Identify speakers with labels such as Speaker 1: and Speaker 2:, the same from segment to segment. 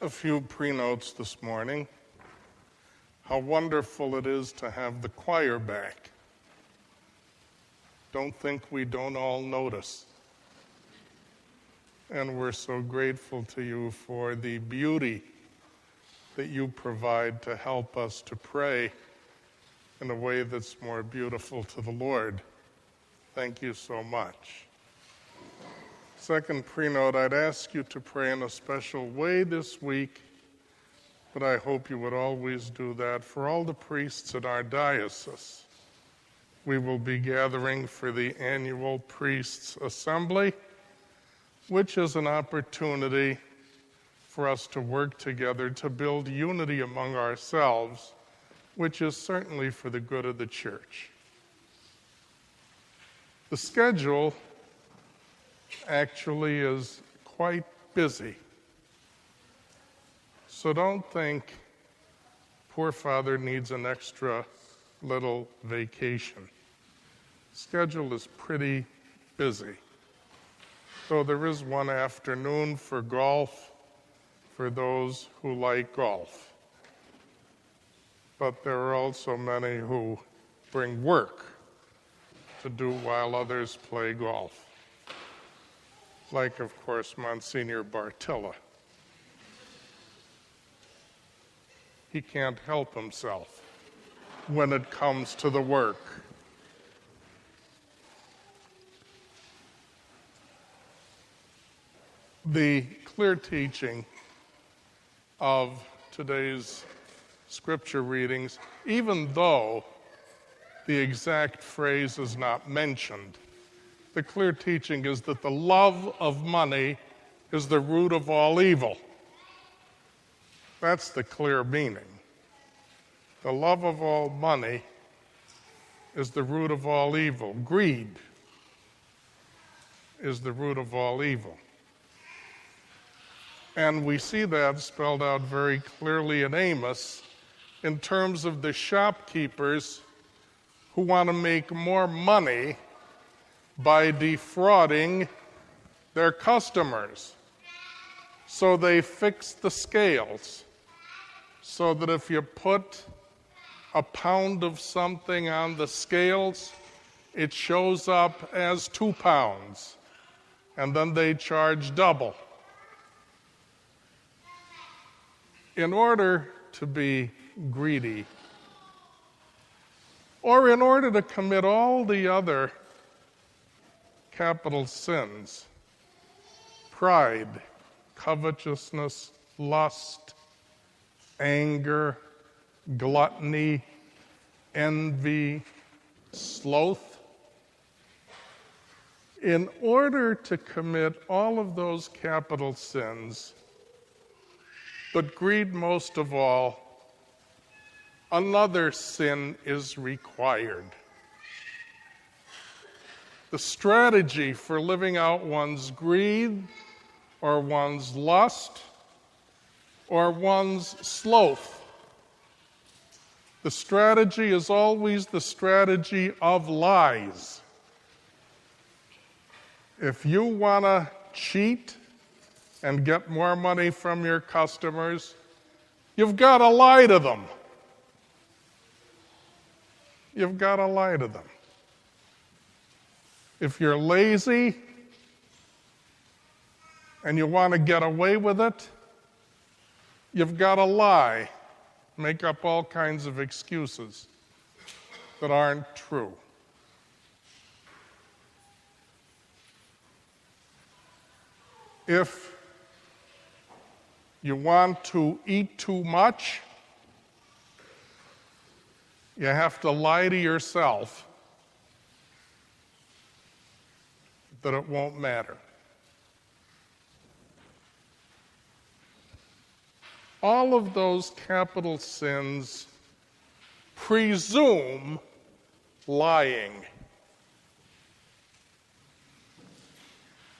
Speaker 1: A few pre-notes this morning. How wonderful it is to have the choir back. Don't think we don't all notice. And we're so grateful to you for the beauty that you provide to help us to pray in a way that's more beautiful to the Lord. Thank you so much. Second pre-note, I'd ask you to pray in a special way this week, but I hope you would always do that for all the priests in our diocese. We will be gathering for the annual Priests' Assembly, which is an opportunity for us to work together to build unity among ourselves, which is certainly for the good of the church. The schedule actually is quite busy. So don't think poor Father needs an extra little vacation. Schedule is pretty busy. So there is one afternoon for golf for those who like golf. But there are also many who bring work to do while others play golf. Like, of course, Monsignor Bartilla. He can't help himself when it comes to the work. The clear teaching of today's scripture readings, even though the exact phrase is not mentioned, the clear teaching is that the love of money is the root of all evil. That's the clear meaning. The love of all money is the root of all evil. Greed is the root of all evil. And we see that spelled out very clearly in Amos in terms of the shopkeepers who want to make more money by defrauding their customers. So they fix the scales so that if you put a pound of something on the scales, it shows up as 2 pounds, and then they charge double. In order to be greedy, or in order to commit all the other capital sins, pride, covetousness, lust, anger, gluttony, envy, sloth. In order to commit all of those capital sins, but greed most of all, another sin is required. The strategy for living out one's greed, or one's lust, or one's sloth, the strategy is always the strategy of lies. If you want to cheat and get more money from your customers, you've got to lie to them. You've got to lie to them. If you're lazy and you want to get away with it, you've got to lie, make up all kinds of excuses that aren't true. If you want to eat too much, you have to lie to yourself that it won't matter. All of those capital sins presume lying.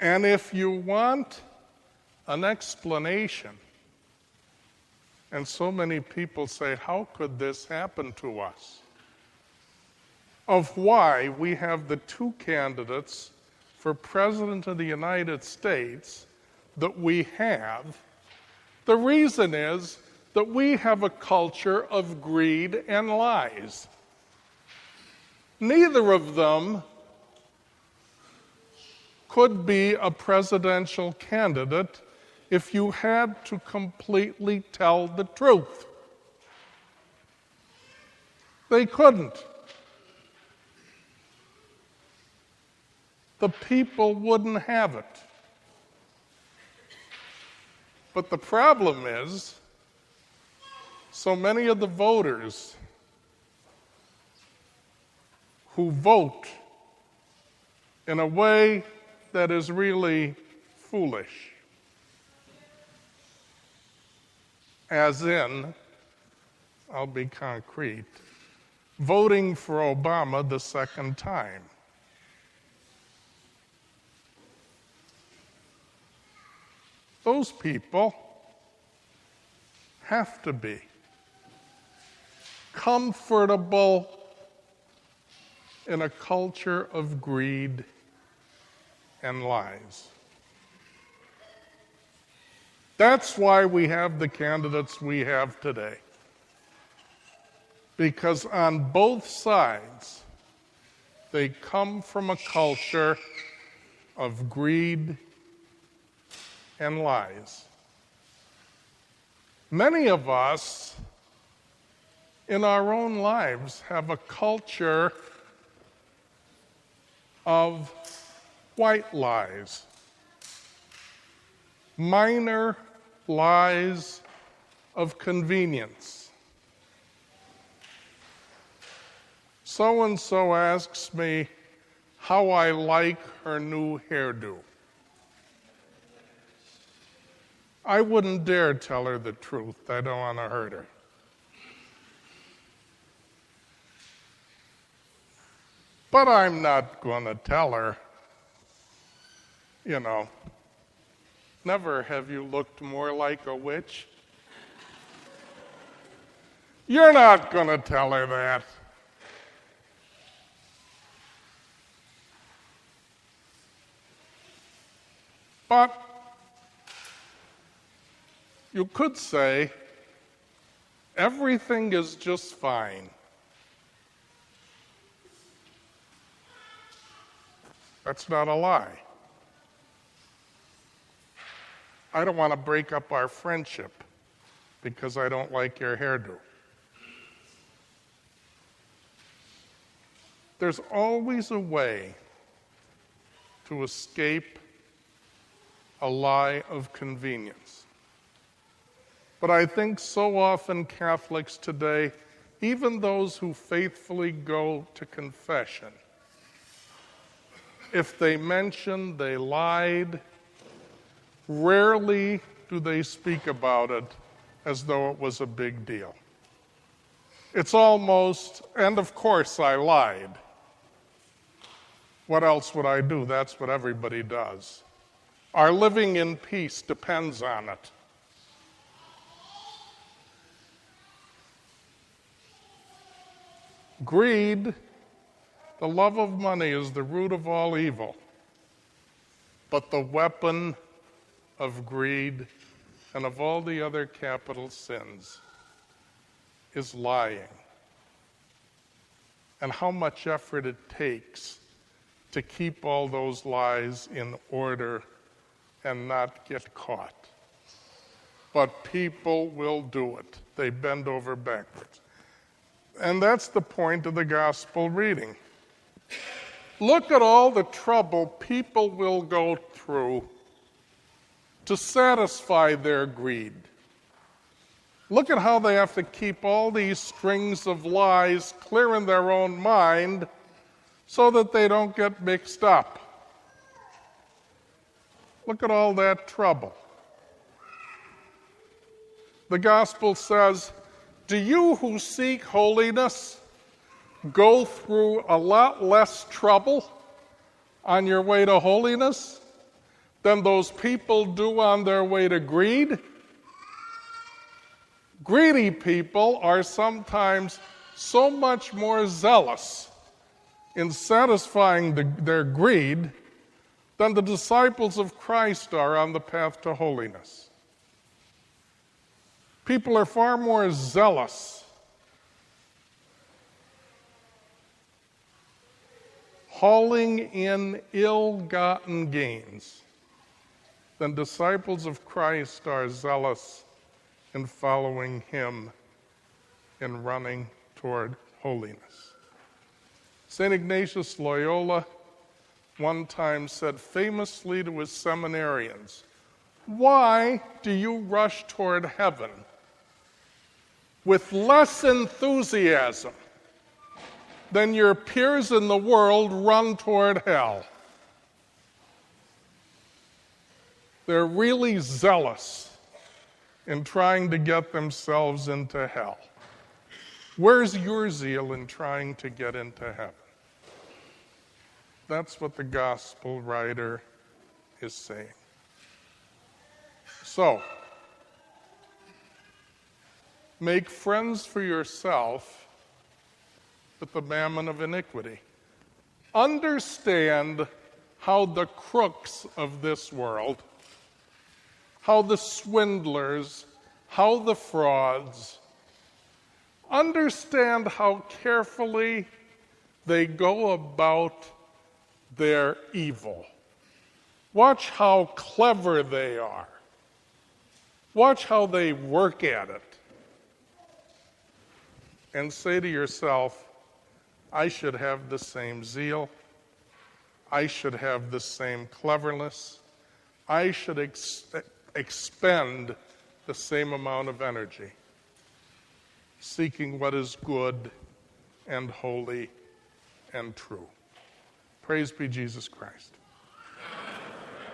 Speaker 1: And if you want an explanation, and so many people say, how could this happen to us? Of why we have the 2 candidates for President of the United States that we have, The reason is that we have a culture of greed and lies. Neither of them could be a presidential candidate if you had to completely tell the truth. They couldn't. The people wouldn't have it. But the problem is, so many of the voters who vote in a way that is really foolish, as in, I'll be concrete, voting for Obama the second time. Those people have to be comfortable in a culture of greed and lies. That's why we have the candidates we have today. Because on both sides, they come from a culture of greed and lies. Many of us in our own lives have a culture of white lies, minor lies of convenience. So-and-so asks me how I like her new hairdo. I wouldn't dare tell her the truth. I don't want to hurt her. But I'm not going to tell her, never have you looked more like a witch. You're not going to tell her that. But you could say everything is just fine. That's not a lie. I don't want to break up our friendship because I don't like your hairdo. There's always a way to escape a lie of convenience. But I think so often Catholics today, even those who faithfully go to confession, if they mention they lied, rarely do they speak about it as though it was a big deal. It's almost, and of course I lied. What else would I do? That's what everybody does. Our living in peace depends on it. Greed, the love of money, is the root of all evil. But the weapon of greed and of all the other capital sins is lying. And how much effort it takes to keep all those lies in order and not get caught. But people will do it. They bend over backwards. And that's the point of the gospel reading. Look at all the trouble people will go through to satisfy their greed. Look at how they have to keep all these strings of lies clear in their own mind so that they don't get mixed up. Look at all that trouble. The gospel says, do you who seek holiness go through a lot less trouble on your way to holiness than those people do on their way to greed? Greedy people are sometimes so much more zealous in satisfying their greed than the disciples of Christ are on the path to holiness. People are far more zealous, hauling in ill-gotten gains, than disciples of Christ are zealous in following him in running toward holiness. St. Ignatius Loyola one time said famously to his seminarians, "Why do you rush toward heaven with less enthusiasm than your peers in the world run toward hell?" They're really zealous in trying to get themselves into hell. Where's your zeal in trying to get into heaven? That's what the gospel writer is saying. So, make friends for yourself with the mammon of iniquity. Understand how the crooks of this world, how the swindlers, how the frauds, understand how carefully they go about their evil. Watch how clever they are. Watch how they work at it. And say to yourself, I should have the same zeal. I should have the same cleverness. I should expend the same amount of energy seeking what is good and holy and true. Praise be Jesus Christ.